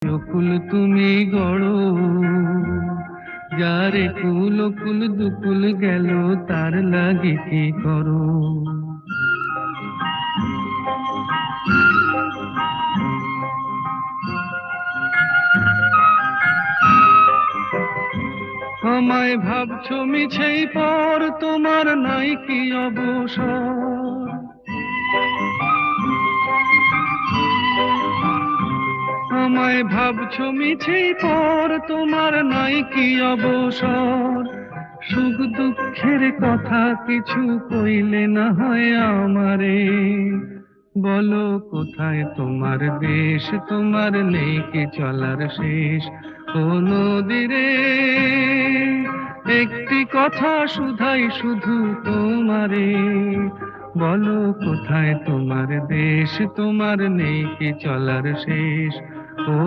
কুল তুমি গড়ো, যারে কুল কুল দুকুল গেল তার লাগে কি করো। আমায় ভাবছো মিছেই পর, তোমার নাই কি অবসর। আমায় ভাবছো মিছেই পর, তোমার নাই কি অবসর। সুখ দুঃখের কথা কিছু কইলে না হয় আমারে। বলো কোথায় তোমার দেশ, তোমার নেই কি চলার শেষ। ও নদীরে একটি কথা শুধাই শুধু তোমারে। বলো কোথায় তোমার দেশ, তোমার নেই কি চলার শেষ। ও